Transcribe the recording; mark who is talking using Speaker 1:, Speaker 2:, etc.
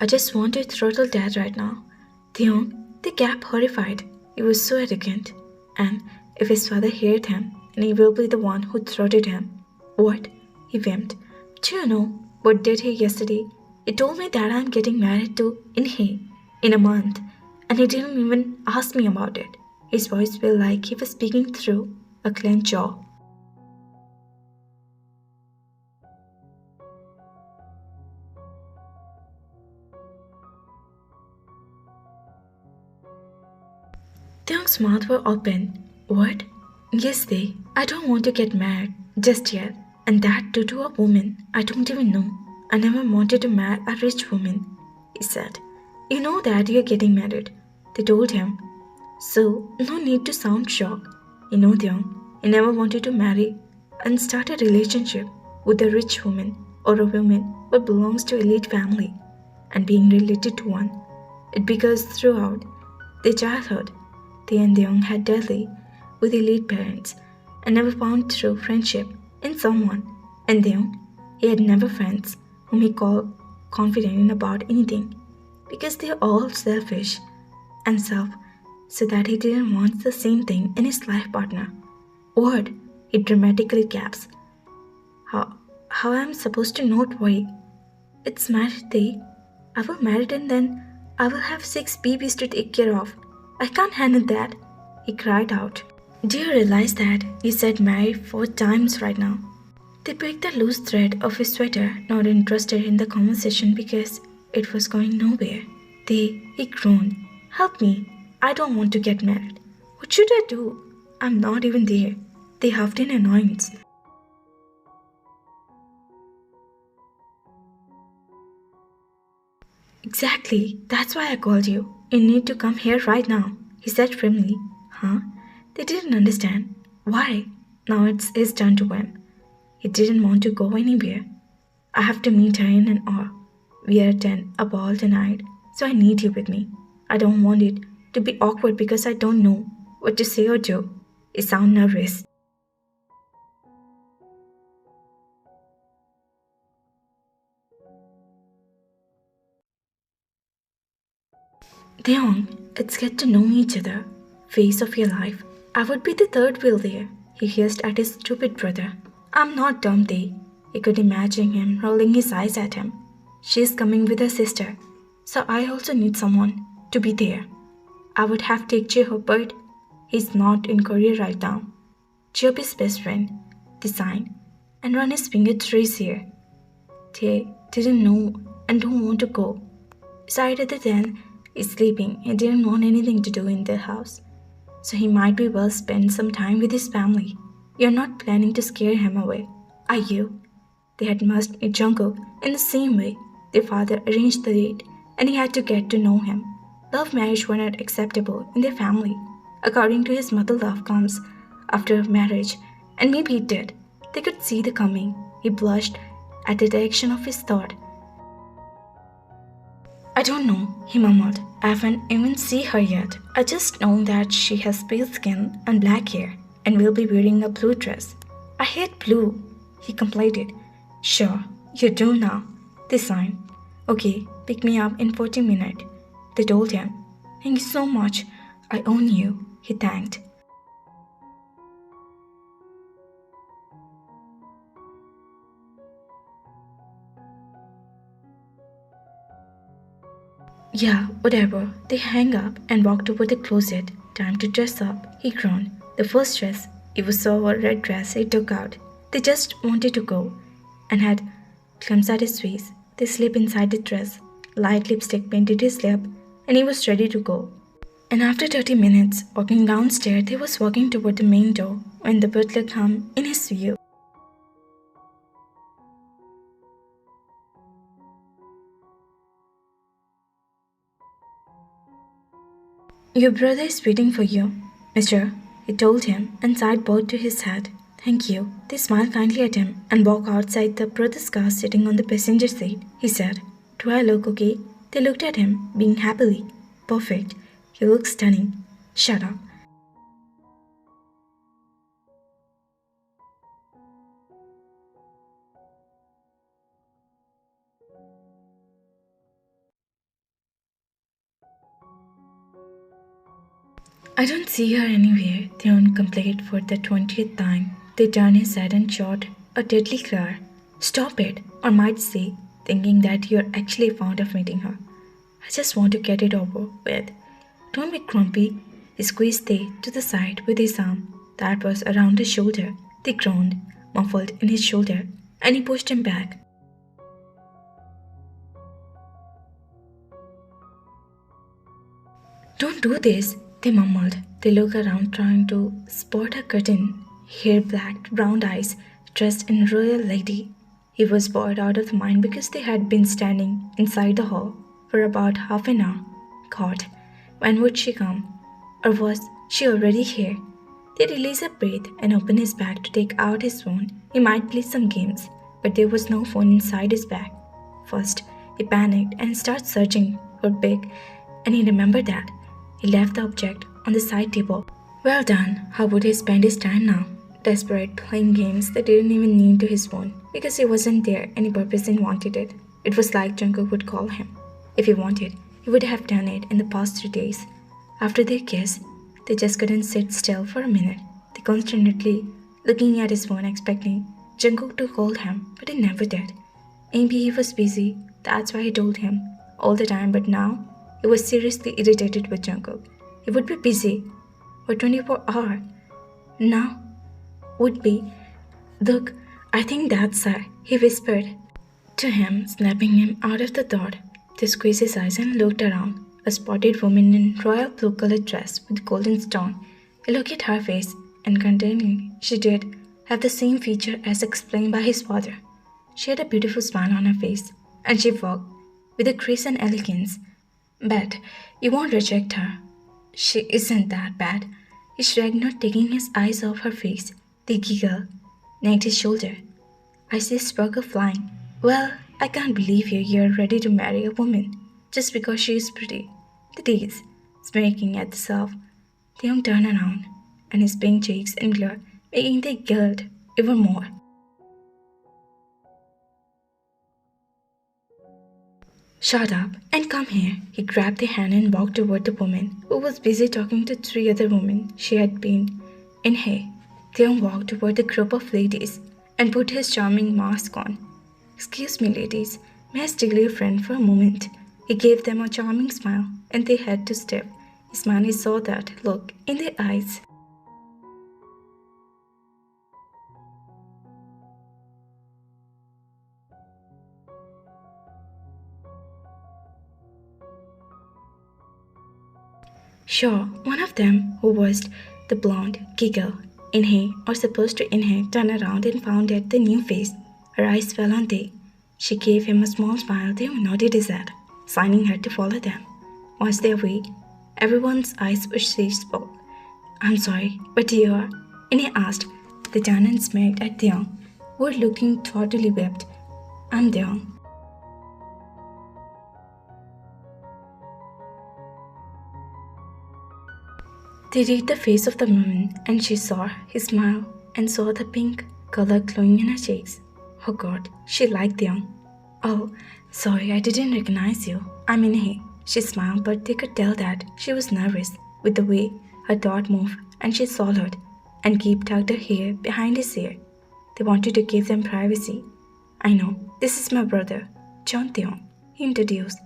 Speaker 1: I just want to throttle Dad right now. Taehyung, they gap horrified. He was so arrogant. And if his father heard him, and he will be the one who throttled him. What? He whimpered. Do you know what did he yesterday? He told me that I'm getting married to Inhe in a month, and he didn't even ask me about it. His voice felt like he was speaking through a clenched jaw. Taehyung's mouth were open. What? Yes, they. I don't want to get married just yet, and that too to a woman I don't even know. I never wanted to marry a rich woman, he said. You know that you're getting married, they told him. So, no need to sound shocked. You know, Taehyung, he never wanted to marry and start a relationship with a rich woman or a woman who belongs to elite family and being related to one. It because throughout their childhood, they and Young had dearly with elite parents and never found true friendship in someone. And Young, he had never friends whom he called confident about anything because they are all selfish and self so that he didn't want the same thing in his life partner. What? He dramatically gasped. How am I supposed to not worry? It's marriage day. I will marry and then I will have six babies to take care of. I can't handle that, he cried out. Do you realize that you said marry 4 times right now? They picked the loose thread of his sweater, not interested in the conversation because it was going nowhere. He groaned. Help me. I don't want to get married. What should I do? I'm not even there. They huffed in annoyance. Exactly. That's why I called you. You need to come here right now, he said firmly. Huh? They didn't understand. Why? Now it's his turn to win. He didn't want to go anywhere. I have to meet her in an hour. We are attend a ball tonight, so I need you with me. I don't want it to be awkward because I don't know what to say or do. You sound nervous. Deong, let's get to know each other. Face of your life. I would be the third wheel there. He hissed at his stupid brother. I'm not dumb, Day. He could imagine him rolling his eyes at him. She's coming with her sister, so I also need someone to be there. I would have taken Jae, but he's not in Korea right now. Job his best friend, designed, and run his finger through his hair. They didn't know and don't want to go. Besides, other than he's sleeping, he didn't want anything to do in the house. So he might be well spend some time with his family. You're not planning to scare him away, are you? They had must meet Jungkook in the same way. Their father arranged the date, and he had to get to know him. Love marriage were not acceptable in their family. According to his mother, love comes after marriage, and maybe it did. They could see the coming. He blushed at the direction of his thought. I don't know, he mumbled. I haven't even seen her yet. I just know that she has pale skin and black hair and will be wearing a blue dress. I hate blue, he complained. Sure, you do now. They signed. Okay, pick me up in 40 minutes. They told him. Thank you so much. I own you, he thanked. Yeah, whatever. They hang up and walked toward the closet. Time to dress up, he groaned. The first dress, it was so a red dress he took out. They just wanted to go and had clumps at his face. They slipped inside the dress. Light lipstick painted his lip and he was ready to go. And after 30 minutes, walking downstairs, he was walking toward the main door when the butler came in his view. Your brother is waiting for you, mister, he told him, and Side bowed to his head. Thank you. They smiled kindly at him and walked outside the brother's car sitting on the passenger seat. He said, Do I look okay? They looked at him, being happily. Perfect. You look stunning. Shut up. I don't see her anywhere, Theon complained for the 20th time. They turned his head and shot a deadly glare. Stop it, or might say, thinking that you're actually fond of meeting her. I just want to get it over with. Don't be grumpy. He squeezed Tay to the side with his arm that was around his shoulder. They groaned, muffled in his shoulder, and he pushed him back. Don't do this, they mumbled. They looked around trying to spot a curtain. Hair black, brown eyes, dressed in royal lady. He was bored out of mind because they had been standing inside the hall for about half an hour. God, when would she come? Or was she already here? They released a breath and opened his bag to take out his phone. He might play some games, but there was no phone inside his bag. First, he panicked and started searching for Big, and he remembered that. He left the object on the side table. Well done. How would he spend his time now? Desperate, playing games that didn't even need to his phone because he wasn't there and he purposely wanted it. It was like Jungkook would call him. If he wanted, he would have done it in the past 3 days. After their kiss, they just couldn't sit still for a minute. They constantly looking at his phone expecting Jungkook to call him, but he never did. Maybe he was busy, that's why he told him all the time, but now he was seriously irritated with Jungkook. He would be busy for 24 hours. Now would be. Look, I think that's her, he whispered to him, snapping him out of the thought. They squeezed his eyes and looked around. A spotted woman in royal blue-colored dress with golden stone. He looked at her face, and continuing, she did have the same feature as explained by his father. She had a beautiful smile on her face, and she walked with a grace and elegance. But you won't reject her. She isn't that bad. He shrugged, not taking his eyes off her face. They giggled, necked his shoulder. Isis spoke of flying. Well, I can't believe you're ready to marry a woman just because she is pretty. The tease, smirking at the self. Taehyung turned around, and his pink cheeks and glare, making they giggled even more. Shut up and come here. He grabbed their hand and walked toward the woman who was busy talking to 3 other women she had been in here. Taehyung walked toward the group of ladies and put his charming mask on. Excuse me, ladies, may I steal your friend for a moment? He gave them a charming smile, and they had to step. His man saw that look in their eyes. Sure, one of them, who was the blonde, giggled. Inhe, or supposed to Inhe, turned around and found at the new face. Her eyes fell on Tae. She gave him a small smile. Tae nodded his head, signing her to follow them. Once they were away, everyone's eyes were she spoke. I'm sorry, but you are? Inhe asked. They turned and smirked at Taehyung, who were looking thoughtfully wept. I'm Taehyung. They read the face of the woman, and she saw his smile and saw the pink color glowing in her cheeks. Oh God, she liked Taehyung. Oh, sorry, I didn't recognize you. I'm Inhe. She smiled, but they could tell that she was nervous with the way her thought moved, and she swallowed and tucked her hair behind his ear. They wanted to give them privacy. I know, this is my brother, John Taehyung, he introduced.